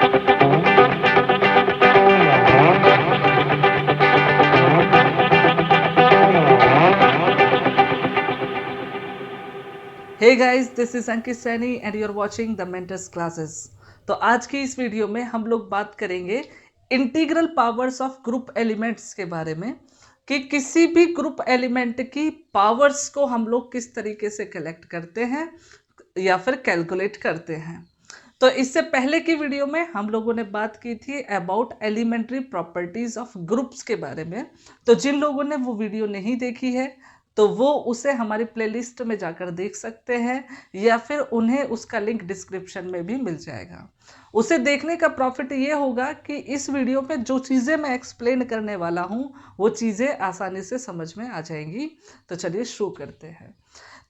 Hey guys, this is Ankit Saini and you are watching the mentors classes. तो आज की इस वीडियो में हम लोग बात करेंगे integral powers of group elements के बारे में कि किसी भी ग्रुप एलिमेंट की पावर्स को हम लोग किस तरीके से कलेक्ट करते हैं या फिर कैलकुलेट करते हैं। तो इससे पहले की वीडियो में हम लोगों ने बात की थी about elementary properties of groups के बारे में। तो जिन लोगों ने वो वीडियो नहीं देखी है तो वो उसे हमारी प्लेलिस्ट में जाकर देख सकते हैं या फिर उन्हें उसका लिंक डिस्क्रिप्शन में भी मिल जाएगा। उसे देखने का प्रॉफिट ये होगा कि इस वीडियो में जो चीज़ें मैं एक्सप्लेन करने वाला हूँ वो चीज़ें आसानी से समझ में आ जाएंगी। तो चलिए शुरू करते हैं।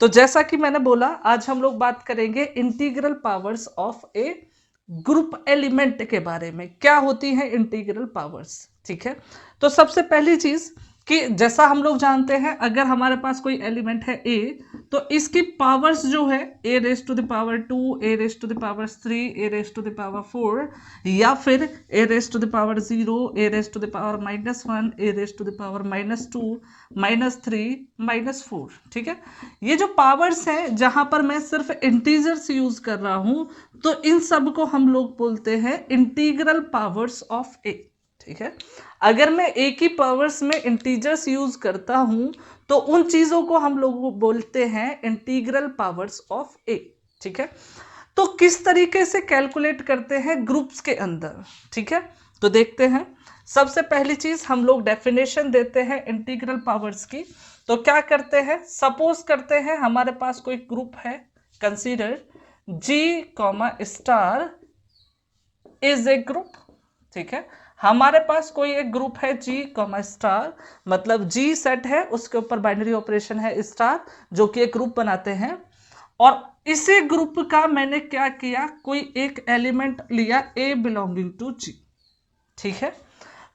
तो जैसा कि मैंने बोला, आज हम लोग बात करेंगे integral powers of A group element के बारे में। क्या होती हैं इंटीग्रल पावर्स, ठीक है। तो सबसे पहली चीज कि जैसा हम लोग जानते हैं, अगर हमारे पास कोई एलिमेंट है ए, तो इसकी पावर्स जो है a raise to the power 2, a raise to the power 3, a raise to the power 4 या फिर a raise to the power 0, a raise to the power -1, a raise to the power -2, -3, -4, ठीक है। ये जो powers हैं जहां पर मैं सिर्फ इंटीजर्स यूज कर रहा हूं, तो इन सब को हम लोग बोलते हैं इंटीग्रल पावर्स ऑफ ए, ठीक है। अगर मैं ए की पावर्स में इंटीजर्स यूज करता हूं तो उन चीजों को हम लोग बोलते हैं इंटीग्रल पावर्स ऑफ ए, ठीक है। तो किस तरीके से कैलकुलेट करते हैं ग्रुप्स के अंदर, ठीक है। तो देखते हैं। सबसे पहली चीज हम लोग डेफिनेशन देते हैं इंटीग्रल पावर्स की। तो क्या करते हैं, सपोज करते हैं हमारे पास कोई ग्रुप है, consider G, star is a group, ठीक है। हमारे पास कोई एक ग्रुप है G, स्टार, मतलब G सेट है, उसके ऊपर बाइनरी ऑपरेशन है स्टार, जो कि एक ग्रुप बनाते हैं। और इसी ग्रुप का मैंने क्या किया, कोई एक एलिमेंट लिया A बिलोंगिंग टू G, ठीक है।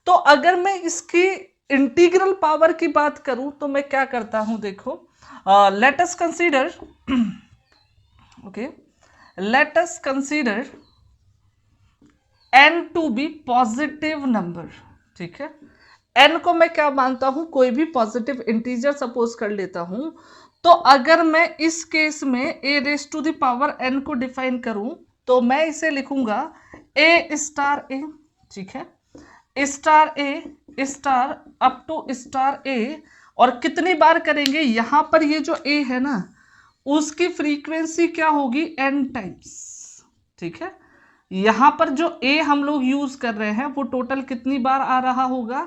तो अगर मैं इसकी इंटीग्रल पावर की बात करूं तो मैं क्या करता हूं, देखो, let us consider, okay, let us consider n to be positive number, ठीक है। n को मैं क्या मानता हूं, कोई भी पॉजिटिव इंटीजर सपोज कर लेता हूं। तो अगर मैं इस केस में a raise to the power n को डिफाइन करूं तो मैं इसे लिखूंगा a स्टार a, ठीक है, star a star up to star a। और कितनी बार करेंगे, यहां पर ये जो a है ना, उसकी फ्रीक्वेंसी क्या होगी, n टाइम्स, ठीक है। यहां पर जो a हम लोग यूज कर रहे हैं वो टोटल कितनी बार आ रहा होगा,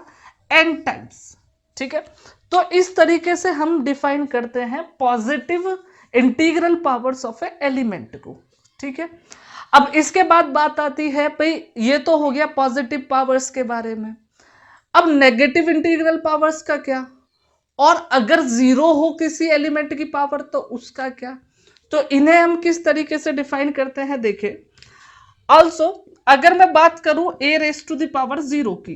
n टाइम्स, ठीक है। तो इस तरीके से हम डिफाइन करते हैं positive integral powers of A element को, ठीक है। अब इसके बाद बात आती है, भाई ये तो हो गया पॉजिटिव पावर्स के बारे में। अब नेगेटिव इंटीग्रल पावर्स का क्या, और अगर 0 हो किसी एलिमेंट की पावर तो उसका क्या। तो इन्हें हम किस तरीके से डिफाइन करते हैं, देखिए। ऑल्सो अगर मैं बात करूं ए रेज टू द पावर 0 की,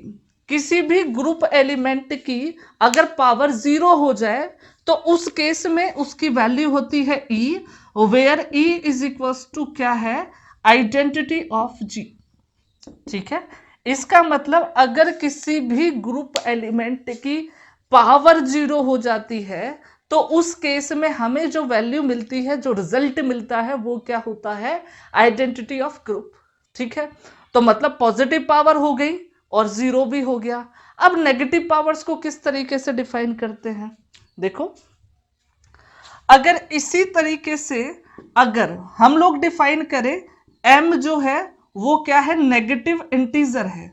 किसी भी ग्रुप एलिमेंट की अगर पावर 0 हो जाए तो उस केस में उसकी वैल्यू होती है E, where E is equals to क्या है, आइडेंटिटी ऑफ G, ठीक है। इसका मतलब अगर किसी भी ग्रुप एलिमेंट की पावर 0 हो जाती है तो उस केस में हमें जो वैल्यू मिलती है, जो रिजल्ट मिलता है, वो क्या होता है, आइडेंटिटी ऑफ ग्रुप, ठीक है। तो मतलब पॉजिटिव पावर हो गई और 0 भी हो गया। अब नेगेटिव पावर्स को किस तरीके से डिफाइन करते हैं, देखो। अगर इसी तरीके से अगर हम लोग डिफाइन करें, m जो है वो क्या है, नेगेटिव इंटीजर है,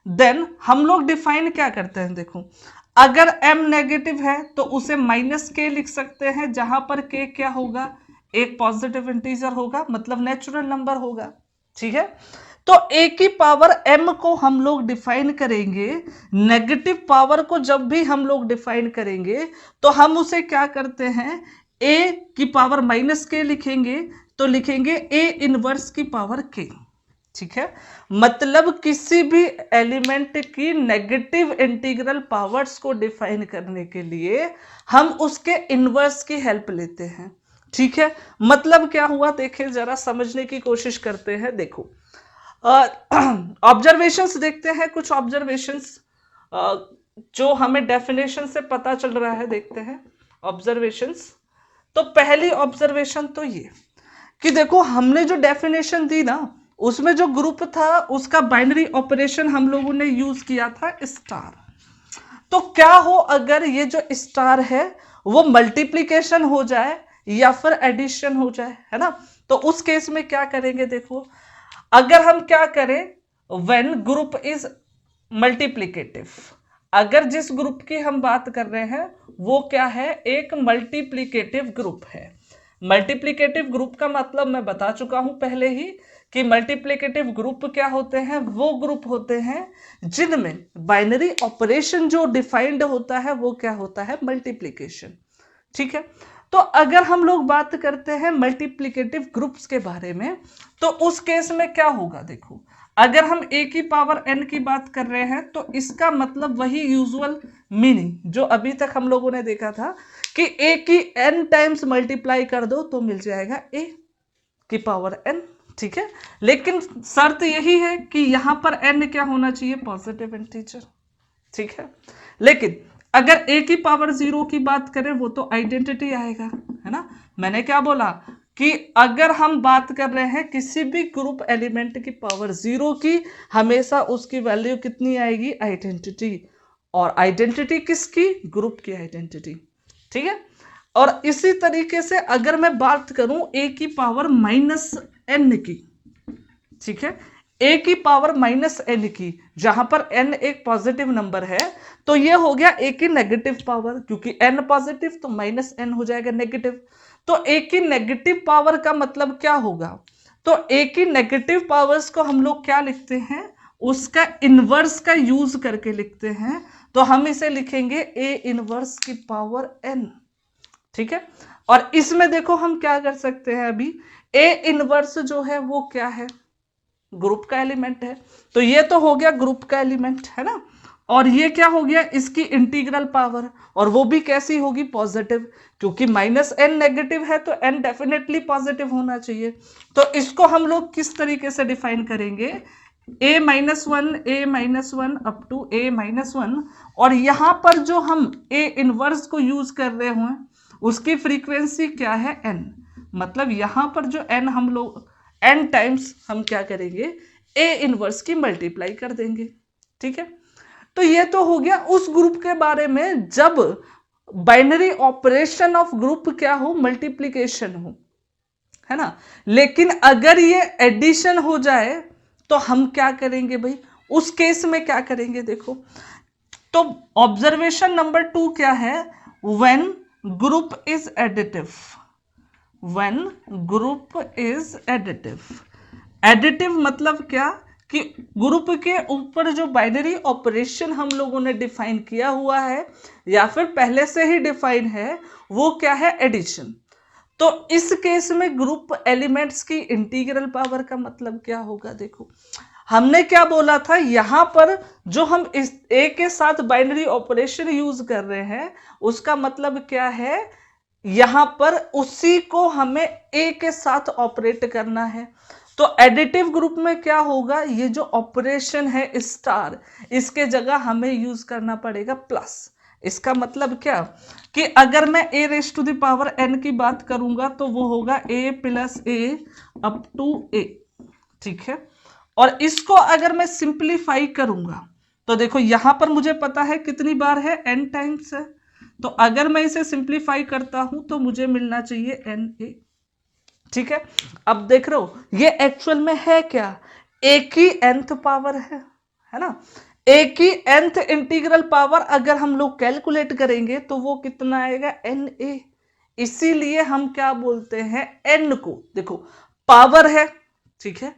देन हम लोग डिफाइन क्या करते हैं, देखो, अगर m नेगेटिव है तो उसे -k लिख सकते हैं, जहां पर k क्या होगा, एक पॉजिटिव इंटीजर होगा, मतलब नेचुरल नंबर होगा, ठीक है। तो a की पावर m को हम लोग डिफाइन करेंगे, नेगेटिव पावर को जब भी हम लोग डिफाइन करेंगे तो हम उसे क्या करते हैं, a की पावर -k लिखेंगे, तो लिखेंगे a इनवर्स की पावर k, ठीक है। मतलब किसी भी एलिमेंट की नेगेटिव इंटीग्रल पावर्स को डिफाइन करने के लिए हम उसके इनवर्स की हेल्प लेते हैं, ठीक है। मतलब क्या हुआ, देखिए जरा समझने की कोशिश करते हैं। देखो, ऑब्जर्वेशंस देखते हैं, कुछ ऑब्जर्वेशंस जो हमें डेफिनेशन से पता चल रहा है, देखते हैं ऑब्जर्वेशंस। तो पहली ऑब्जर्वेशन तो ये कि देखो हमने जो डेफिनेशन दी ना, उसमें जो ग्रुप था उसका बाइनरी ऑपरेशन हम लोगों ने यूज किया था स्टार। तो क्या हो अगर ये जो स्टार है वो मल्टीप्लीकेशन हो जाए या फिर एडिशन हो जाए, है ना। तो उस केस में क्या करेंगे, देखो अगर हम क्या करें, व्हेन ग्रुप इज मल्टीप्लीकेटिव, अगर जिस ग्रुप की हम बात कर रहे हैं वो क्या है, एक मल्टीप्लीकेटिव ग्रुप है। मल्टीप्लीकेटिव ग्रुप का मतलब मैं बता चुका हूं पहले ही कि मल्टीप्लीकेटिव ग्रुप क्या होते हैं, वो ग्रुप होते हैं जिनमें बाइनरी ऑपरेशन जो डिफाइंड होता है वो क्या होता है, मल्टीप्लीकेशन। ठीक है। तो अगर हम लोग बात करते हैं मल्टीप्लीकेटिव ग्रुप्स के बारे में, तो उस केस में क्या होगा, देखो अगर हम a की पावर n की बात कर रहे हैं तो इसका मतलब वही यूजुअल मीनिंग जो अभी तक हम लोगों ने देखा था कि a की n टाइम्स मल्टीप्लाई कर दो तो मिल जाएगा a की पावर n। ठीक है, लेकिन शर्त यही है कि यहां पर n क्या होना चाहिए, पॉजिटिव इंटीजर। ठीक है, लेकिन अगर a की पावर 0 की बात करें वो तो आइडेंटिटी आएगा, है ना। मैंने क्या बोला कि अगर हम बात कर रहे हैं किसी भी ग्रुप एलिमेंट की पावर 0 की, हमेशा उसकी वैल्यू कितनी आएगी, आइडेंटिटी। और आइडेंटिटी किसकी, ग्रुप की आइडेंटिटी। ठीक है, और इसी तरीके से अगर मैं बात करूं a की पावर -n की, ठीक है, a की पावर -n की, जहां पर n एक पॉजिटिव नंबर है, तो ये हो गया a की नेगेटिव पावर, क्योंकि n पॉजिटिव तो -n हो जाएगा नेगेटिव। तो a की नेगेटिव पावर का मतलब क्या होगा, तो a की नेगेटिव पावर्स को हम लोग क्या लिखते हैं, उसका इनवर्स का यूज करके लिखते हैं। तो हम इसे लिखेंगे a इनवर्स की पावर n। ठीक है, और इसमें देखो हम क्या कर सकते हैं, अभी a इनवर्स जो है वो क्या है, ग्रुप का एलिमेंट है। तो ये तो हो गया ग्रुप का एलिमेंट, है ना। और ये क्या हो गया, इसकी इंटीग्रल पावर, और वो भी कैसी होगी, पॉजिटिव, क्योंकि -n नेगेटिव है तो n डेफिनेटली पॉजिटिव होना चाहिए। तो इसको हम लोग किस तरीके से डिफाइन करेंगे, a-1 अप टू a-1, और यहां पर जो हम a इनवर्स को यूज कर रहे हुए उसकी फ्रीक्वेंसी क्या है, n। मतलब यहां पर जो n हम लोग n टाइम्स हम क्या करेंगे, a इनवर्स की मल्टीप्लाई कर देंगे। ठीक है, तो ये तो हो गया उस ग्रुप के बारे में जब बाइनरी ऑपरेशन ऑफ ग्रुप क्या हो, मल्टीप्लीकेशन हो, है ना। लेकिन अगर ये एडिशन हो जाए तो हम क्या करेंगे भाई, उस केस में क्या करेंगे, देखो तो ऑब्जर्वेशन नंबर 2 क्या है, when group is additive, when group is additive. Additive मतलब क्या, कि ग्रुप के ऊपर जो बाइनरी ऑपरेशन हम लोगों ने डिफाइन किया हुआ है या फिर पहले से ही डिफाइन है वो क्या है, एडिशन। तो इस केस में ग्रुप एलिमेंट्स की इंटीग्रल पावर का मतलब क्या होगा, देखो हमने क्या बोला था, यहां पर जो हम इस ए के साथ बाइनरी ऑपरेशन यूज कर रहे हैं उसका मतलब क्या है, यहां पर उसी को हमें ए के साथ ऑपरेट करना है। तो एडिटिव ग्रुप में क्या होगा, ये जो ऑपरेशन है स्टार, इसके जगह हमें यूज करना पड़ेगा प्लस। इसका मतलब क्या, कि अगर मैं a raise to the power n की बात करूंगा तो वो होगा a + a up to a। ठीक है, और इसको अगर मैं सिंप्लीफाई करूंगा तो देखो यहां पर मुझे पता है कितनी बार है, n टाइम्स है। तो अगर मैं इसे सिंप्लीफाई करता हूं तो मुझे मिलना चाहिए na। ठीक है, अब देख रहे हो ये एक्चुअल में है क्या, a की nth पावर है ना। a की nth इंटीग्रल पावर अगर हम लोग कैलकुलेट करेंगे तो वो कितना आएगा, na। इसीलिए हम क्या बोलते हैं, n को देखो पावर है, ठीक है,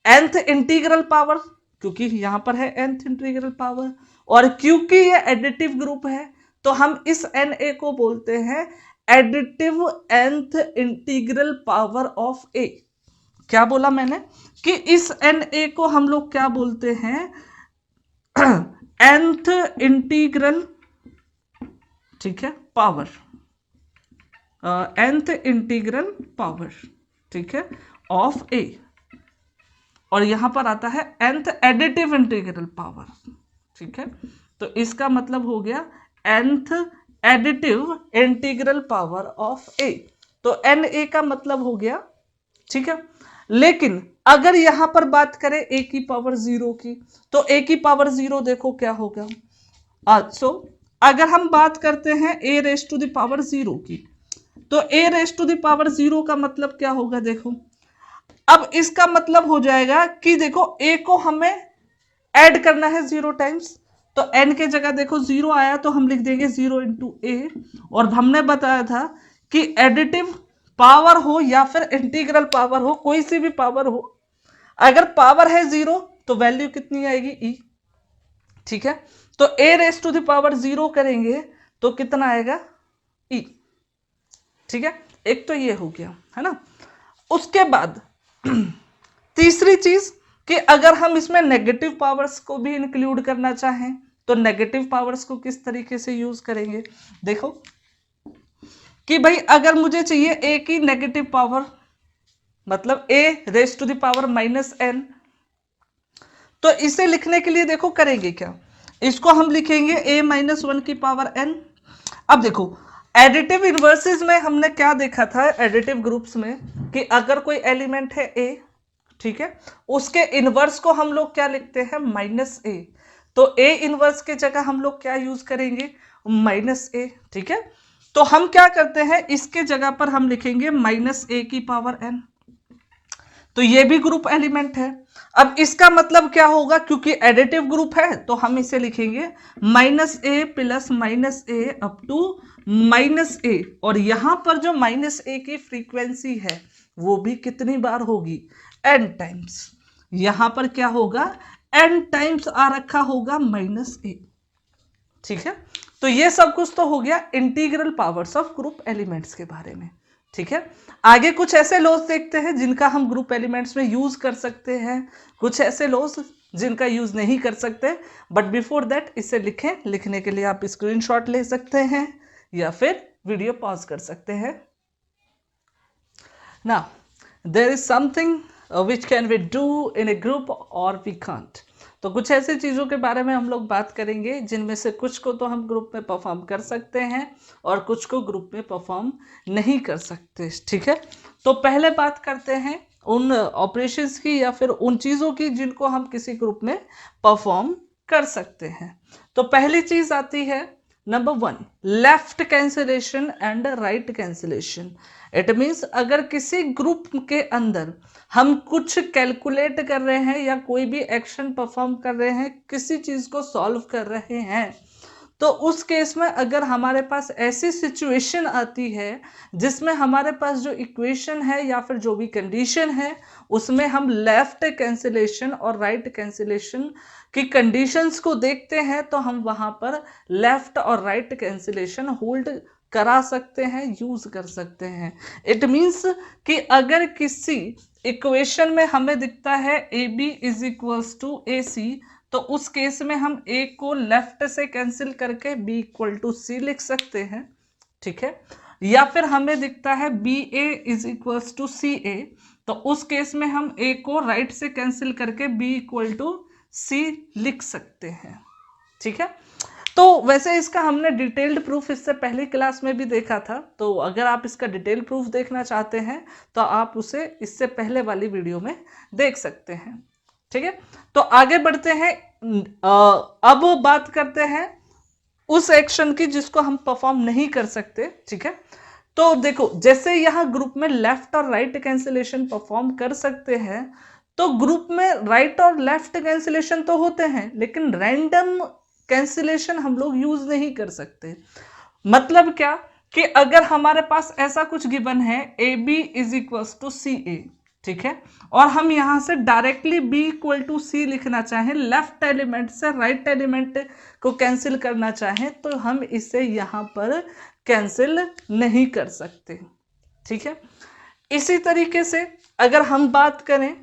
nth इंटीग्रल पावर, क्योंकि यहां पर है nth इंटीग्रल पावर, और क्योंकि ये एडिटिव ग्रुप है तो हम इस na को बोलते हैं additive nth integral power of a। क्या बोला मैंने, कि इस na को हम लोग क्या बोलते हैं, nth इंटीग्रल, ठीक है, पावर, nth इंटीग्रल पावर, ठीक है, ऑफ a। और यहां पर आता है nth एडिटिव इंटीग्रल पावर, ठीक है। तो इसका मतलब हो गया nth additive integral power of a, तो na का मतलब हो गया, ठीक है। लेकिन अगर यहां पर बात करें a की पावर 0 की, तो a की पावर 0 देखो क्या होगा। सो अगर हम बात करते हैं a raise to the power 0 की, तो a raise to the power 0 का मतलब क्या होगा, देखो अब इसका मतलब हो जाएगा कि देखो a को हमें ऐड करना है 0 टाइम्स, तो n के जगह देखो 0 आया तो हम लिख देंगे 0 इंटू a, और हमने बताया था कि एडिटिव पावर हो या फिर इंटीग्रल पावर हो, कोई सी भी पावर हो, अगर पावर है 0 तो वैल्यू कितनी आएगी e, ठीक है। तो a raise to the power 0 करेंगे तो कितना आएगा e, ठीक है। एक तो ये हो गया है ना। उसके बाद तीसरी चीज कि अगर हम इसमें नेगेटिव पावर्स को भी इंक्लूड करना चाहें तो नेगेटिव पावर्स को किस तरीके से यूज करेंगे, देखो कि भाई अगर मुझे चाहिए a की नेगेटिव पावर, मतलब a raise to the power -n, तो इसे लिखने के लिए देखो करेंगे क्या, इसको हम लिखेंगे a -1 की पावर n। अब देखो एडिटिव इनवर्सेस में हमने क्या देखा था, एडिटिव ग्रुप्स में, कि अगर कोई एलिमेंट है a, ठीक है, उसके इनवर्स को हम लोग क्या लिखते हैं -a, तो a इनवर्स के जगह हम लोग क्या यूज करेंगे -a, ठीक है। तो हम क्या करते हैं, इसके जगह पर हम लिखेंगे -a की पावर n, तो ये भी ग्रुप एलिमेंट है। अब इसका मतलब क्या होगा, क्योंकि एडिटिव ग्रुप है तो हम इसे लिखेंगे -a plus -a up to -a, और यहां पर जो -a की फ्रीक्वेंसी है वो भी कितनी बार होगी, n टाइम्स। यहां पर क्या होगा, n टाइम्स आ रखा होगा -a, ठीक है। तो ये सब कुछ तो हो गया integral powers of group elements के बारे में, ठीक है। आगे कुछ ऐसे लॉज देखते हैं जिनका हम ग्रुप एलिमेंट्स में यूज कर सकते हैं, कुछ ऐसे लॉज जिनका यूज नहीं कर सकते, बट बिफोर दैट इसे लिखें। लिखने के लिए आप स्क्रीनशॉट ले सकते हैं या फिर वीडियो पॉज कर सकते हैं। Now there is something which can we do in a group और वी कांट। तो कुछ ऐसी चीज़ों के बारे में हम लोग बात करेंगे जिनमें से कुछ को तो हम ग्रुप में परफॉर्म कर सकते हैं और कुछ को ग्रुप में परफॉर्म नहीं कर सकते, ठीक है। तो पहले बात करते हैं उन ऑपरेशंस की या फिर उन चीज़ों की जिनको हम किसी ग्रुप में परफॉर्म कर सकते हैं। तो पहली चीज़ आती है number 1, left cancellation and right cancellation. It means अगर किसी ग्रुप के अंदर हम कुछ कैलकुलेट कर रहे हैं या कोई भी एक्शन परफॉर्म कर रहे हैं, किसी चीज़ को सॉल्व कर रहे हैं, तो उस केस में अगर हमारे पास ऐसी सिचुएशन आती है जिसमें हमारे पास जो इक्वेशन है या फिर जो भी कंडीशन है उसमें हम लेफ्ट कैंसिलेशन और राइट कैंसिलेशन की कंडीशंस को देखते हैं, तो हम वहां पर लेफ्ट और राइट कैंसिलेशन होल्ड करा सकते हैं, यूज कर सकते हैं। इट मीन्स कि अगर किसी इक्वेशन में हमें दिखता है AB is equals to AC, तो उस केस में हम A को लेफ्ट से कैंसिल करके B इक्वल टू C लिख सकते हैं, ठीक है। या फिर हमें दिखता है BA is equals to CA, तो उस केस में हम A को राइट से कैंसिल करके B इक्वल टू C लिख सकते हैं, ठीक है। तो वैसे इसका हमने डिटेल्ड प्रूफ इससे पहले क्लास में भी देखा था, तो अगर आप इसका डिटेल्ड प्रूफ देखना चाहते हैं तो आप उसे इससे पहले वाली वीडियो में देख सकते हैं, ठीक है। तो आगे बढ़ते हैं, अब बात करते हैं उस एक्शन की जिसको हम परफॉर्म नहीं कर सकते, ठीक है। तो देखो जैसे यहाँ ग्रुप में लेफ्ट और राइट कैंसिलेशन परफॉर्म कर सकते हैं, तो ग्रुप में राइट और लेफ्ट कैंसिलेशन तो होते हैं लेकिन रैंडम कैंसिलेशन हम लोग यूज नहीं कर सकते। मतलब क्या कि अगर हमारे पास ऐसा कुछ गिवन है AB is equal to CA, ठीक है, और हम यहां से directly B equal to C लिखना चाहें, लेफ्ट एलिमेंट से राइट एलिमेंट को कैंसिल करना चाहें, तो हम इसे यहां पर कैंसिल नहीं कर सकते, ठीक है। इसी तरीके से अगर हम बात करें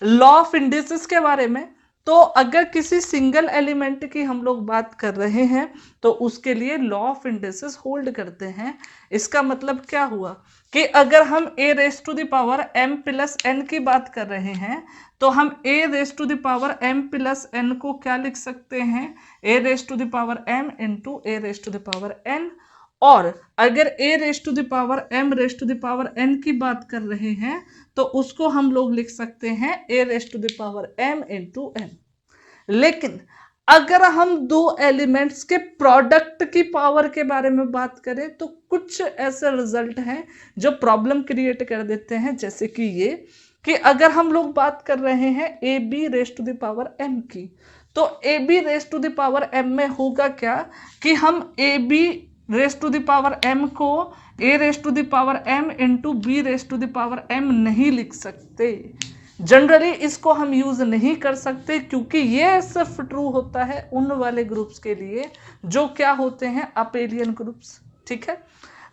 लॉ ऑफ इंडिसेस के बारे में, तो अगर किसी सिंगल एलिमेंट की हम लोग बात कर रहे हैं तो उसके लिए लॉ ऑफ इंडिसेस होल्ड करते हैं। इसका मतलब क्या हुआ कि अगर हम a raise to the power m plus n की बात कर रहे हैं तो हम a raise to the power m plus n को क्या लिख सकते हैं, a raise to the power m into a raise to the power n। और अगर a raise to the power m raise to the power n की बात कर रहे हैं तो उसको हम लोग लिख सकते हैं a raise to the power m into n। लेकिन अगर हम दो एलिमेंट्स के प्रोडक्ट की पावर के बारे में बात करें तो कुछ ऐसे रिजल्ट हैं जो प्रॉब्लम क्रिएट कर देते हैं, जैसे कि ये कि अगर हम लोग बात कर रहे हैं a b raise to the power m की, तो a b raise to the power m में होगा क्या कि हम a b raise to the power m को a raise to the power m into b raise to the power m नहीं लिख सकते। जनरली इसको हम यूज नहीं कर सकते क्योंकि ये सिर्फ ट्रू होता है उन वाले ग्रुप्स के लिए जो क्या होते हैं अपेलियन ग्रुप्स। ठीक है,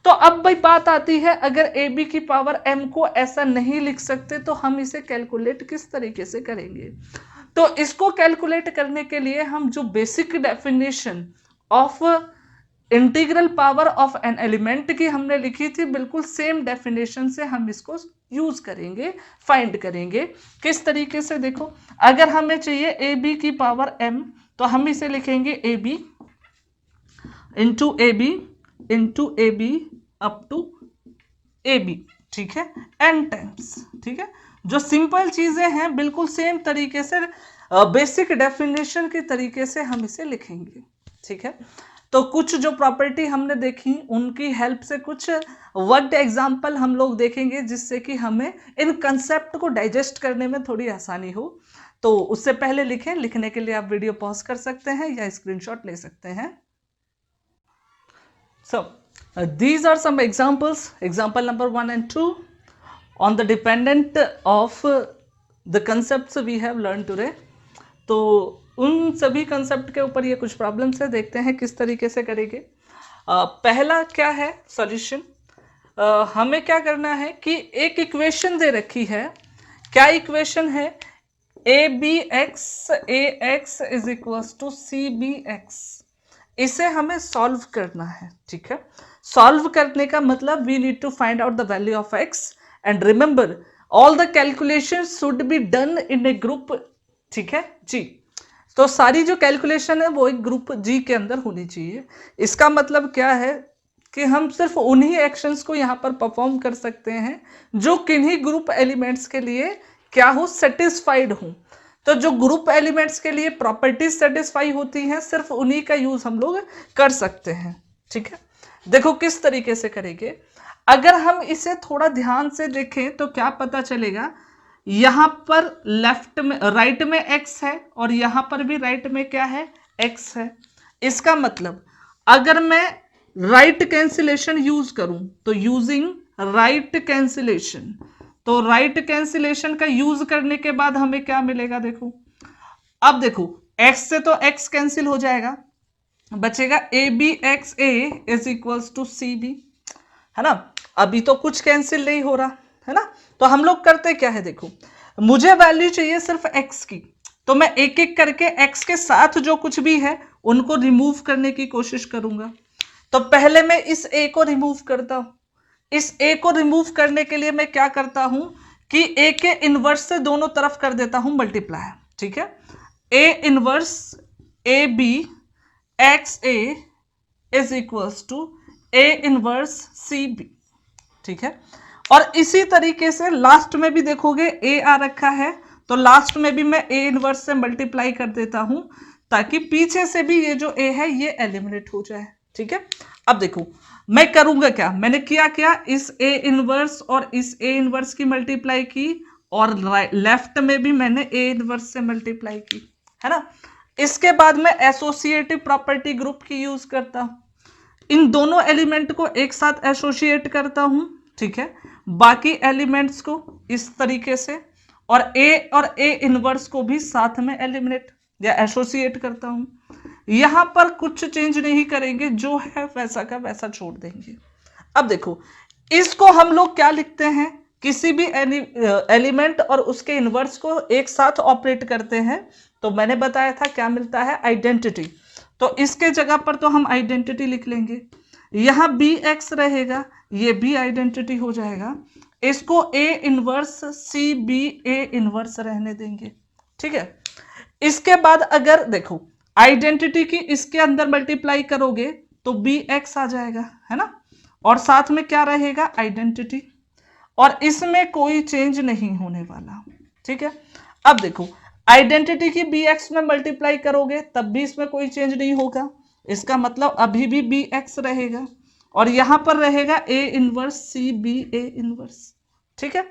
तो अब भाई बात आती है अगर ए बी की पावर m को ऐसा नहीं लिख सकते तो हम इसे कैलकुलेट किस तरीके से करेंगे। तो इसको कैलकुलेट करने के लिए हम जो basic definition of integral power of an element की हमने लिखी थी, बिल्कुल सेम डेफिनेशन से हम इसको यूज करेंगे, फाइंड करेंगे। किस तरीके से, देखो अगर हमें चाहिए ए बी की पावर m तो हम इसे लिखेंगे a b into a b up to a b, ठीक है, n टाइम्स। ठीक है, जो सिंपल चीजें हैं बिल्कुल सेम तरीके से बेसिक डेफिनेशन के तरीके से हम इसे लिखेंगे। ठीक है, तो कुछ जो प्रॉपर्टी हमने देखी उनकी हेल्प से कुछ वर्ड एग्जाम्पल हम लोग देखेंगे जिससे कि हमें इन कंसेप्ट को डाइजेस्ट करने में थोड़ी आसानी हो। तो उससे पहले लिखने के लिए आप वीडियो पॉज कर सकते हैं या स्क्रीनशॉट ले सकते हैं। So these are some examples, example number 1 and 2 on the dependent of the concepts we have learned today। तो उन सभी कंसेप्ट के ऊपर ये कुछ प्रॉब्लम्स है, देखते हैं किस तरीके से करेंगे। पहला क्या है सॉल्यूशन, हमें क्या करना है कि एक इक्वेशन दे रखी है। क्या इक्वेशन है, a b x a x is equal to c b x. इसे हमें सॉल्व करना है। ठीक है, सॉल्व करने का मतलब we need to find out the value of x and remember all the calculation should be done in a group. ठीक है जी, तो सारी जो कैलकुलेशन है वो एक ग्रुप जी के अंदर होनी चाहिए। इसका मतलब क्या है कि हम सिर्फ उन्हीं एक्शंस को यहाँ पर परफॉर्म कर सकते हैं जो किन्हीं ग्रुप एलिमेंट्स के लिए क्या हो, सेटिस्फाइड हो। तो जो ग्रुप एलिमेंट्स के लिए प्रॉपर्टीज सेटिस्फाई होती हैं सिर्फ उन्हीं का यूज हम लोग कर सकते हैं। ठीक है, देखो किस तरीके से करेंगे। अगर हम इसे थोड़ा ध्यान से देखें तो क्या पता चलेगा, यहां पर लेफ्ट में राइट में x है और यहां पर भी राइट में क्या है, x है। इसका मतलब अगर मैं राइट कैंसिलेशन यूज करूं तो यूजिंग राइट कैंसिलेशन, तो राइट कैंसिलेशन का यूज करने के बाद हमें क्या मिलेगा, देखो अब देखो x से तो x कैंसिल हो जाएगा, बचेगा a b x a is equals to c b, है ना। अभी तो कुछ कैंसिल नहीं हो रहा है ना, तो हम लोग करते क्या है, देखो मुझे वैल्यू चाहिए सिर्फ x की, तो मैं एक एक करके x के साथ जो कुछ भी है उनको रिमूव करने की कोशिश करूंगा। तो पहले मैं इस a को रिमूव करता हूं। इस a को रिमूव करने के लिए मैं क्या करता हूं कि a के इनवर्स से दोनों तरफ कर देता हूं मल्टीप्लाई। ठीक है, a inverse a b x a is equals to a inverse c b. ठीक है, और इसी तरीके से लास्ट में भी देखोगे a आ रखा है तो लास्ट में भी मैं a इनवर्स से मल्टीप्लाई कर देता हूं ताकि पीछे से भी ये जो a है ये एलिमिनेट हो जाए। ठीक है, अब देखो मैं करूंगा क्या, मैंने किया क्या, इस a इनवर्स और इस a इनवर्स की मल्टीप्लाई की और लेफ्ट में भी मैंने a इनवर्स से मल्टीप्लाई की, है ना। इसके बाद मैं एसोसिएटिव प्रॉपर्टी ग्रुप की यूज करता हूं, इन दोनों एलिमेंट को एक साथ एसोसिएट करता हूं। ठीक है, बाकी एलिमेंट्स को इस तरीके से और ए इनवर्स को भी साथ में एलिमिनेट या एसोसिएट करता हूं। यहां पर कुछ चेंज नहीं करेंगे, जो है वैसा का वैसा छोड़ देंगे। अब देखो इसको हम लोग क्या लिखते हैं, किसी भी एलिमेंट और उसके इनवर्स को एक साथ ऑपरेट करते हैं तो मैंने बताया था क्या मिलता है, आइडेंटिटी। तो इसके जगह पर तो हम आइडेंटिटी लिख लेंगे, यहाँ बी एक्स रहेगा, ये भी आइडेंटिटी हो जाएगा, इसको a inverse c b a inverse रहने देंगे, ठीक है। इसके बाद अगर देखो आइडेंटिटी की इसके अंदर मल्टीप्लाई करोगे तो बी एक्स आ जाएगा, है ना, और साथ में क्या रहेगा, आइडेंटिटी, और इसमें कोई चेंज नहीं होने वाला, ठीक है। अब देखो आइडेंटिटी की बी एक्स में मल्टीप्लाई करोगे तब भी इसमें कोई चेंज नहीं होगा, इसका मतलब अभी भी बी एक्स रहेगा, और यहां पर रहेगा a inverse c b a inverse, ठीक है।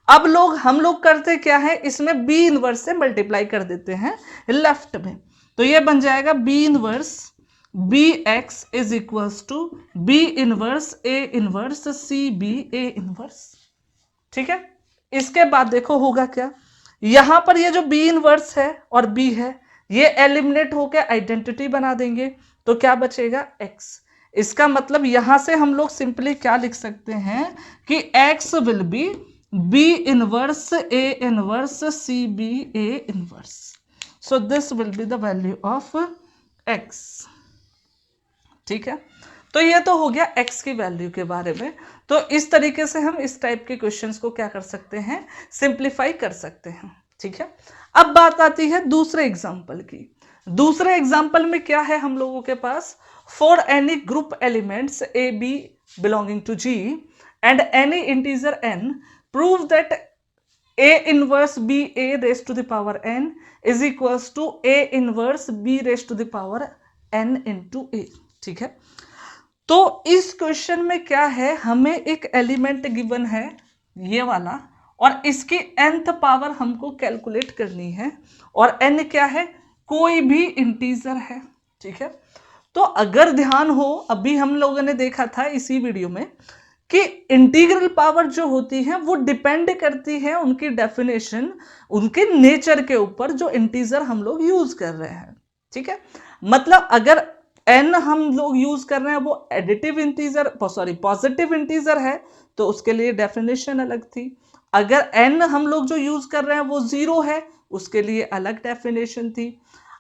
अब हम लोग करते क्या है, इसमें बी इनवर्स से मल्टीप्लाई कर देते हैं लेफ्ट में, तो ये बन जाएगा b inverse b x is equals to b inverse a inverse c b a inverse, ठीक है। इसके बाद देखो होगा क्या, यहां पर ये जो बी इनवर्स है और बी है ये एलिमिनेट होकर आइडेंटिटी बना देंगे, तो क्या बचेगा, एक्स। इसका मतलब यहां से हम लोग सिंपली क्या लिख सकते हैं कि x will be b inverse a inverse c b a inverse, so this will be the value of x, ठीक है। तो ये तो हो गया x की वैल्यू के बारे में। तो इस तरीके से हम इस टाइप के क्वेश्चंस को क्या कर सकते हैं, सिंप्लीफाई कर सकते हैं, ठीक है। अब बात आती है दूसरे एग्जांपल की। दूसरे एग्जांपल में क्या है हम लोगों के पास, for any group elements a b belonging to G and any integer n prove that a inverse b a raise to the power n is equals to a inverse b raise to the power n into a, ठीक है। तो इस question में क्या है, हमें एक element given है ये वाला, और इसकी nth पावर हमको कैलकुलेट करनी है, और n क्या है, कोई भी इंटीजर है, ठीक है। तो अगर ध्यान हो, अभी हम लोगों ने देखा था इसी वीडियो में कि इंटीग्रल पावर जो होती है वो डिपेंड करती है उनकी डेफिनेशन, उनके नेचर के ऊपर जो इंटीजर हम लोग यूज कर रहे हैं, ठीक है। मतलब अगर n हम लोग यूज कर रहे हैं वो एडिटिव इंटीजर पॉजिटिव इंटीजर है तो उसके लिए डेफिनेशन अलग थी, अगर n हम लोग जो यूज कर रहे हैं वो 0 है उसके लिए अलग डेफिनेशन थी,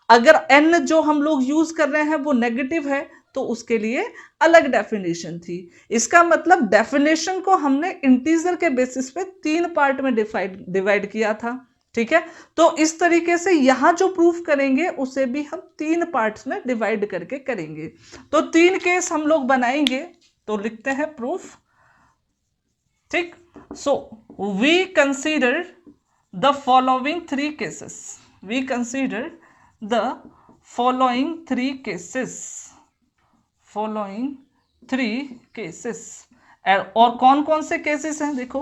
अगर n जो हम लोग यूज कर रहे हैं वो नेगेटिव है तो उसके लिए अलग डेफिनेशन थी। इसका मतलब डेफिनेशन को हमने इंटीजर के बेसिस पे 3 पार्ट में डिवाइड किया था, ठीक है। तो इस तरीके से यहां जो प्रूफ करेंगे उसे भी हम 3 पार्ट्स में डिवाइड करके करेंगे। तो 3 केस हम लोग बनाएंगे, तो लिखते हैं प्रूफ, ठीक। So we consider the following 3 cases, we consider the following 3 cases, following 3 cases. और कौन कौन से केसेस हैं, देखो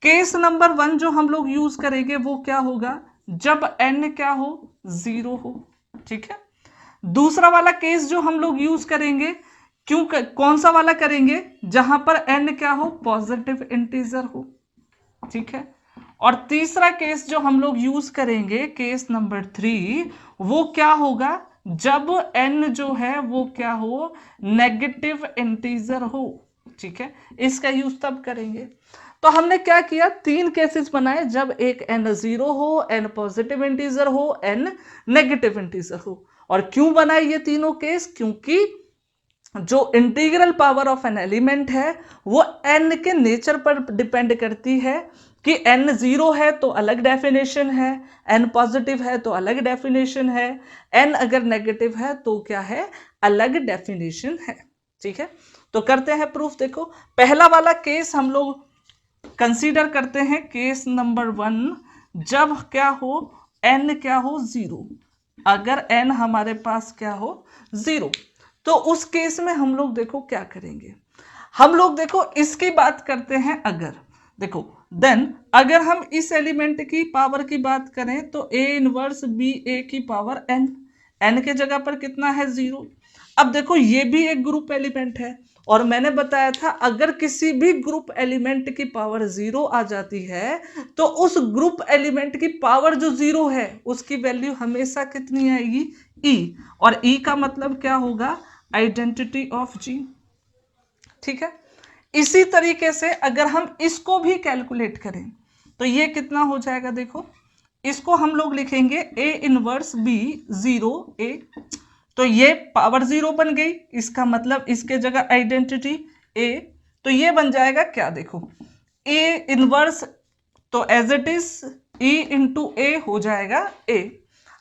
केस नंबर 1 जो हम लोग यूज करेंगे वो क्या होगा, जब n क्या हो, 0 हो, ठीक है। दूसरा वाला केस जो हम लोग यूज करेंगे, कौन सा वाला करेंगे, जहां पर n क्या हो, पॉजिटिव इंटीजर हो, ठीक है। और तीसरा केस जो हम लोग यूज करेंगे, केस नंबर 3, वो क्या होगा, जब n जो है वो क्या हो, नेगेटिव इंटीजर हो, ठीक है। इसका यूज तब करेंगे। तो हमने क्या किया, 3 केसेस बनाए, जब एक n 0 हो, n पॉजिटिव इंटीजर हो, n नेगेटिव इंटीजर हो। और क्यों बनाए ये तीनों केस, क्योंकि जो integral power of an element है वो n के नेचर पर डिपेंड करती है कि n 0 है तो अलग डेफिनेशन है, n पॉजिटिव है तो अलग डेफिनेशन है, n अगर नेगेटिव है तो क्या है, अलग डेफिनेशन है, ठीक है। तो करते हैं प्रूफ। देखो पहला वाला केस हम लोग कंसीडर करते हैं, केस नंबर 1, जब क्या हो, n क्या हो, 0, अगर n हमारे पास क्या हो, 0, तो उस केस में हम लोग देखो क्या करेंगे, हम लोग देखो इसकी बात करते हैं। अगर देखो देन अगर हम इस एलिमेंट की पावर की बात करें तो a इनवर्स b a की पावर n के जगह पर कितना है, 0। अब देखो ये भी एक ग्रुप एलिमेंट है, और मैंने बताया था अगर किसी भी ग्रुप एलिमेंट की पावर 0 आ जाती है तो उस ग्रुप एलिमेंट की पावर जो 0 है उसकी वैल्यू हमेशा कितनी आएगी, e, और e का मतलब क्या होगा, आइडेंटिटी ऑफ g, ठीक है। इसी तरीके से अगर हम इसको भी कैलकुलेट करें तो ये कितना हो जाएगा, देखो इसको हम लोग लिखेंगे ए इनवर्स बी 0 ए, तो ये पावर 0 बन गई, इसका मतलब इसके जगह आइडेंटिटी ए, तो ये बन जाएगा क्या, देखो ए इनवर्स, तो as it is e into a हो जाएगा ए।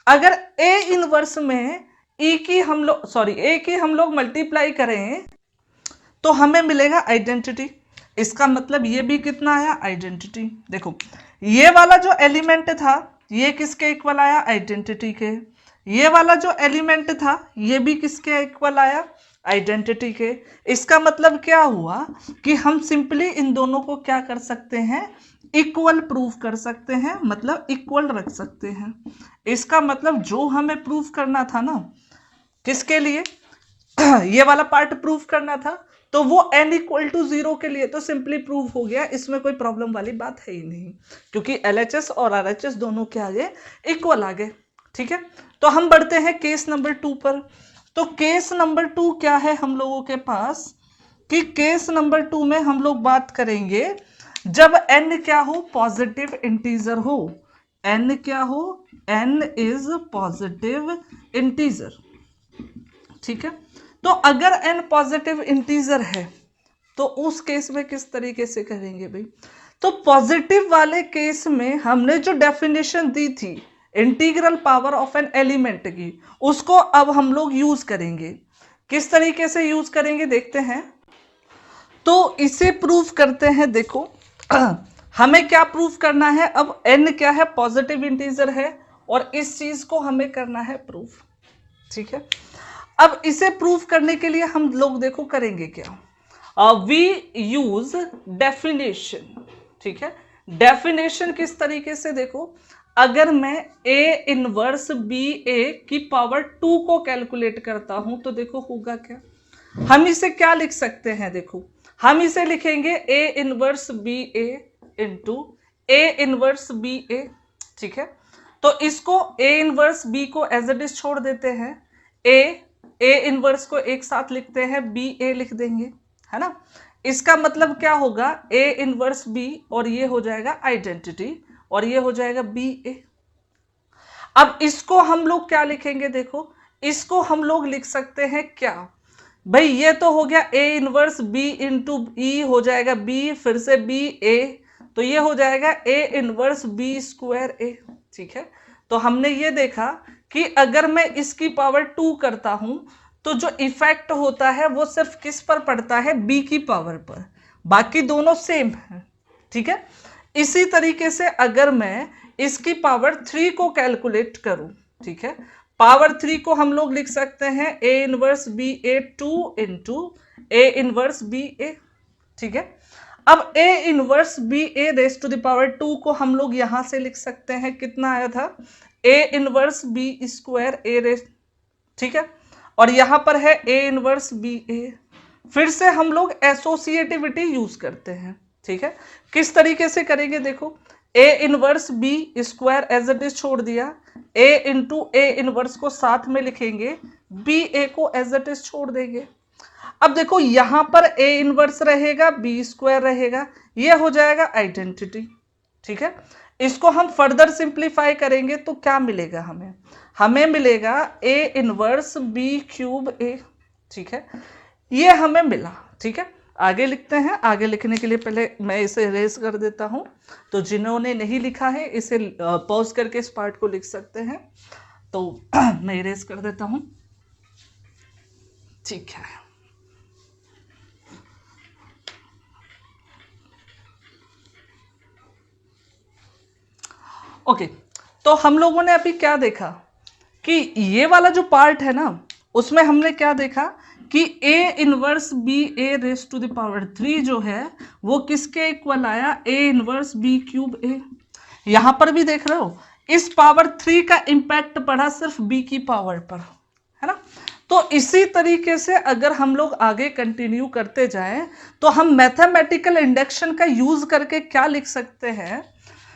अगर ए इनवर्स में ई की हम लोग सॉरी ए की हम लोग मल्टीप्लाई करें तो हमें मिलेगा आइडेंटिटी, इसका मतलब ये भी कितना आया, आइडेंटिटी। देखो ये वाला जो एलिमेंट था ये किसके इक्वल आया, आइडेंटिटी के। ये वाला जो एलिमेंट था ये भी किसके इक्वल आया, आइडेंटिटी के। इसका मतलब क्या हुआ कि हम सिंपली इन दोनों को क्या कर सकते हैं, इक्वल प्रूफ कर सकते हैं, मतलब इक्वल रख सकते हैं। इसका मतलब जो हमें प्रूफ करना था ना, किसके लिए ये वाला पार्ट प्रूफ करना था, तो वो n इक्वल टू 0 के लिए तो सिंपली प्रूफ हो गया, इसमें कोई प्रॉब्लम वाली बात है ही नहीं, क्योंकि LHS और RHS दोनों के आगे इक्वल आ गए। ठीक है, तो हम बढ़ते हैं केस नंबर 2 पर। तो केस नंबर 2 क्या है हम लोगों के पास, कि केस नंबर 2 में हम लोग बात करेंगे जब n क्या हो, पॉजिटिव इंटीजर हो। n क्या हो, n इज पॉजिटिव इंटीजर। ठीक है, तो अगर n पॉजिटिव इंटीजर है तो उस केस में किस तरीके से करेंगे भाई, तो पॉजिटिव वाले केस में हमने जो डेफिनेशन दी थी integral power of an element की, उसको अब हम लोग यूज करेंगे। किस तरीके से यूज करेंगे देखते हैं। तो इसे प्रूफ करते हैं, देखो हमें क्या प्रूफ करना है, अब n क्या है, पॉजिटिव इंटीजर है, और इस चीज को हमें करना है प्रूफ। ठीक है, अब इसे प्रूफ करने के लिए हम लोग देखो करेंगे क्या, वी यूज डेफिनेशन। ठीक है, डेफिनेशन किस तरीके से, देखो अगर मैं a इनवर्स बी ए की पावर 2 को कैलकुलेट करता हूं तो देखो होगा क्या, हम इसे क्या लिख सकते हैं, देखो हम इसे लिखेंगे a inverse b a into a inverse b a. ठीक है, तो इसको a इनवर्स b को एज इट इज छोड़ देते हैं, ए इनवर्स को एक साथ लिखते हैं, बी ए लिख देंगे, है ना। इसका मतलब क्या होगा, ए इनवर्स बी और ये हो जाएगा आइडेंटिटी और ये हो जाएगा बी ए। अब इसको हम लोग क्या लिखेंगे, देखो इसको हम लोग लिख सकते हैं क्या भाई, ये तो हो गया ए इनवर्स बी इंटू ई हो जाएगा बी, फिर से बी ए, तो ये हो जाएगा ए इनवर्स बी स्क्वायर ए। ठीक है, तो हमने ये देखा कि अगर मैं इसकी पावर 2 करता हूं तो जो इफेक्ट होता है वो सिर्फ किस पर पड़ता है, बी की पावर पर, बाकी दोनों सेम है। ठीक है, इसी तरीके से अगर मैं इसकी पावर 3 को कैलकुलेट करूं, ठीक है, पावर 3 को हम लोग लिख सकते हैं a inverse b a 2 into a inverse b a. ठीक है, अब a inverse b a raise to the power 2 को हम लोग यहां से लिख सकते हैं, कितना आया था, a inverse b square a raise. ठीक है, और यहां पर है ए इनवर्स बी ए। फिर से हम लोग एसोसिएटिविटी यूज करते हैं। ठीक है, किस तरीके से करेंगे, देखो a inverse b square as it is छोड़ दिया, ए इंटू ए इनवर्स को साथ में लिखेंगे, बी ए को एज इट इज छोड़ देंगे। अब देखो यहां पर ए इनवर्स रहेगा, बी स्क्वायर रहेगा, ये हो जाएगा आइडेंटिटी। ठीक है, इसको हम फर्दर सिंप्लीफाई करेंगे तो क्या मिलेगा हमें, हमें मिलेगा ए इनवर्स बी क्यूब ए। ठीक है, ये हमें मिला। ठीक है, आगे लिखते हैं। आगे लिखने के लिए पहले मैं इसे इरेज कर देता हूं, तो जिन्होंने नहीं लिखा है इसे पॉज करके इस पार्ट को लिख सकते हैं, तो मैं इरेज कर देता हूं। ठीक है, ओके, तो हम लोगों ने अभी क्या देखा कि ये वाला जो पार्ट है ना, उसमें हमने क्या देखा कि a inverse b a raise to the power 3 जो है वो किसके इक्वल आया, a inverse b cube a. यहां पर भी देख रहे हो इस पावर 3 का इंपैक्ट पड़ा सिर्फ b की पावर पर, है ना। तो इसी तरीके से अगर हम लोग आगे कंटिन्यू करते जाएं तो हम मैथमेटिकल इंडक्शन का यूज करके क्या लिख सकते हैं,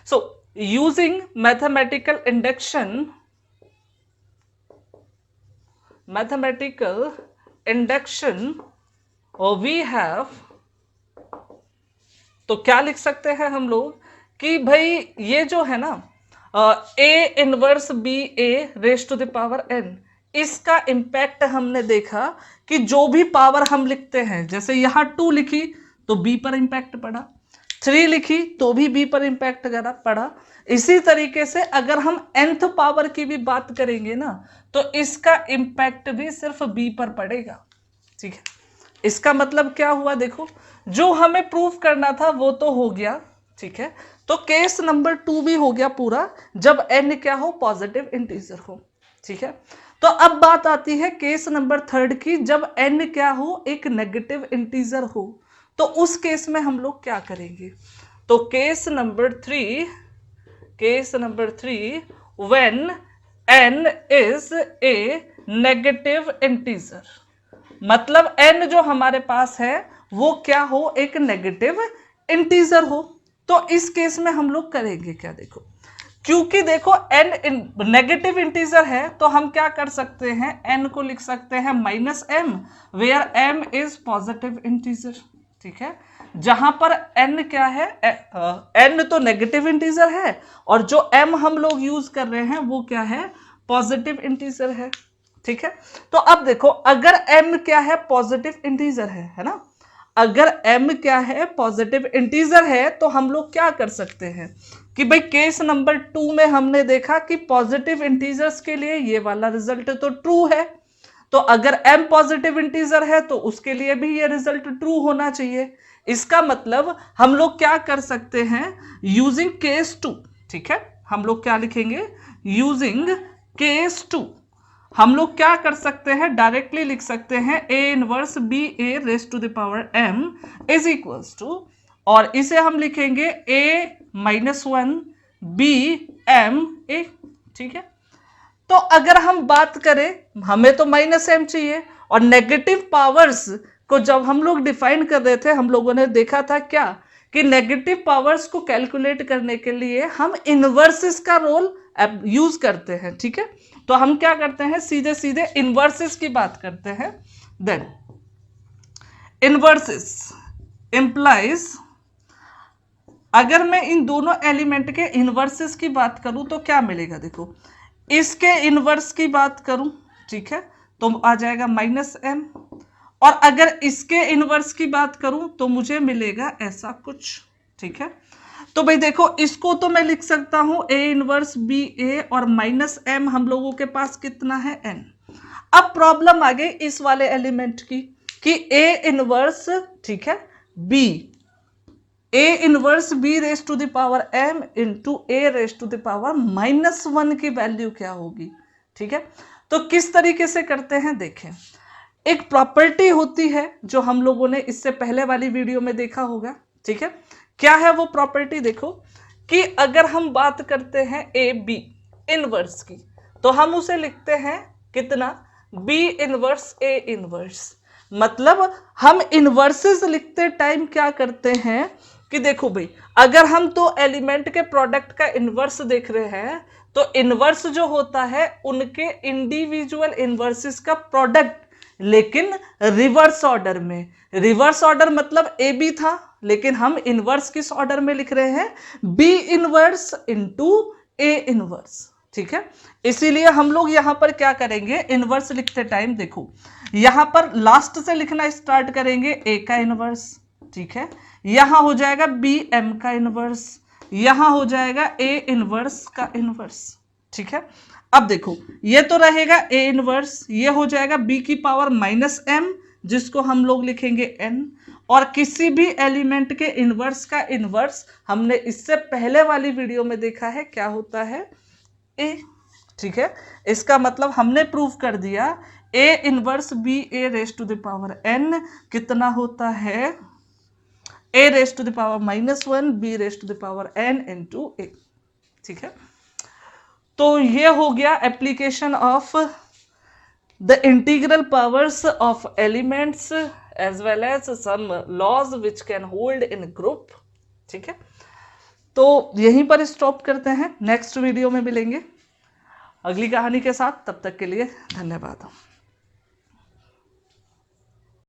so using mathematical induction, we have, तो क्या लिख सकते हैं हम लोग कि भाई ये जो है ना a inverse b a raise to the power n, इसका इंपैक्ट हमने देखा कि जो भी पावर हम लिखते हैं, जैसे यहां 2 लिखी तो बी पर इंपैक्ट पड़ा, 3 लिखी तो भी बी पर इंपैक्ट पड़ा। इसी तरीके से अगर हम nth पावर की भी बात करेंगे ना तो इसका इंपैक्ट भी सिर्फ बी पर पड़ेगा। ठीक है, इसका मतलब क्या हुआ, देखो जो हमें प्रूफ करना था वो तो हो गया। ठीक है, तो केस नंबर 2 भी हो गया पूरा, जब n क्या हो, पॉजिटिव इंटीजर हो। ठीक है, तो अब बात आती है केस नंबर 3 की, जब n क्या हो, एक नेगेटिव इंटीजर हो, तो उस केस में हम लोग क्या करेंगे। तो case number 3 when n is a negative integer, मतलब n जो हमारे पास है वो क्या हो, एक नेगेटिव इंटीजर हो, तो इस केस में हम लोग करेंगे क्या, देखो क्योंकि देखो n नेगेटिव इंटीजर है तो हम क्या कर सकते हैं, n को लिख सकते हैं -m, where m is positive integer. ठीक है, जहां पर n क्या है, n तो नेगेटिव इंटीजर है और जो m हम लोग यूज कर रहे हैं वो क्या है, पॉजिटिव इंटीजर है। ठीक है, तो अब देखो अगर m क्या है, पॉजिटिव इंटीजर है ना, अगर m क्या है, पॉजिटिव इंटीजर है, तो हम लोग क्या कर सकते हैं कि भाई केस नंबर 2 में हमने देखा कि पॉजिटिव इंटीजर्स के लिए ये वाला रिजल्ट तो ट्रू है, तो अगर m पॉजिटिव इंटीजर है तो उसके लिए भी ये रिजल्ट ट्रू होना चाहिए। इसका मतलब हम लोग क्या कर सकते हैं, यूजिंग केस 2। ठीक है, हम लोग क्या लिखेंगे, यूजिंग केस 2 हम लोग क्या कर सकते हैं, डायरेक्टली लिख सकते हैं a inverse b a raise to the power m is equals to, और इसे हम लिखेंगे a-1 b m a। ठीक है, तो अगर हम बात करें, हमें तो -m चाहिए, और नेगेटिव पावर्स को जब हम लोग डिफाइन कर रहे थे, हम लोगों ने देखा था क्या कि नेगेटिव पावर्स को कैलकुलेट करने के लिए हम इनवर्सेस का रोल यूज करते हैं। ठीक है, तो हम क्या करते हैं, सीधे सीधे इनवर्सेस की बात करते हैं। देन इनवर्सेस इंप्लाइज, अगर मैं इन दोनों एलिमेंट के इनवर्सेस की बात करूं तो क्या मिलेगा, देखो इसके इनवर्स की बात करूं, ठीक है, तो आ जाएगा -m, और अगर इसके इनवर्स की बात करूं तो मुझे मिलेगा ऐसा कुछ। ठीक है, तो भाई देखो इसको तो मैं लिख सकता हूं a इनवर्स बी ए, और -m हम लोगों के पास कितना है, n। अब प्रॉब्लम आ गई इस वाले एलिमेंट की कि a इनवर्स, ठीक है, a inverse b raise to the power m into a raise to the power -1 की वैल्यू क्या होगी। ठीक है, तो किस तरीके से करते हैं, देखें एक प्रॉपर्टी होती है जो हम लोगों ने इससे पहले वाली वीडियो में देखा होगा। ठीक है, क्या है वो प्रॉपर्टी, देखो कि अगर हम बात करते हैं ए बी इनवर्स की, तो हम उसे लिखते हैं कितना, बी इनवर्स ए इनवर्स, मतलब हम इनवर्सेस लिखते टाइम क्या करते हैं कि देखो भाई अगर हम तो एलिमेंट के प्रोडक्ट का इनवर्स देख रहे हैं, तो इनवर्स जो होता है उनके इंडिविजुअल इनवर्सेस का प्रोडक्ट, लेकिन रिवर्स ऑर्डर में। रिवर्स ऑर्डर मतलब ए बी था, लेकिन हम इनवर्स किस ऑर्डर में लिख रहे हैं, b inverse into a inverse. ठीक है, इसीलिए हम लोग यहां पर क्या करेंगे, इनवर्स लिखते टाइम देखो यहां पर लास्ट से लिखना स्टार्ट करेंगे, ए का इनवर्स। ठीक है, यहां हो जाएगा बी एम का इनवर्स, यहां हो जाएगा ए इनवर्स का इनवर्स। ठीक है, अब देखो ये तो रहेगा a इनवर्स, ये हो जाएगा b की पावर -m जिसको हम लोग लिखेंगे n, और किसी भी एलिमेंट के इनवर्स का इनवर्स हमने इससे पहले वाली वीडियो में देखा है क्या होता है, a। ठीक है, इसका मतलब हमने प्रूव कर दिया a inverse b a raise to the power n कितना होता है, a raise to the power -1 b raise to the power n into a। ठीक है, तो ये हो गया application of the integral powers of elements as well as some laws which can hold in group. ठीक है, तो यहीं पर स्टॉप करते हैं, नेक्स्ट वीडियो में मिलेंगे अगली कहानी के साथ, तब तक के लिए धन्यवाद।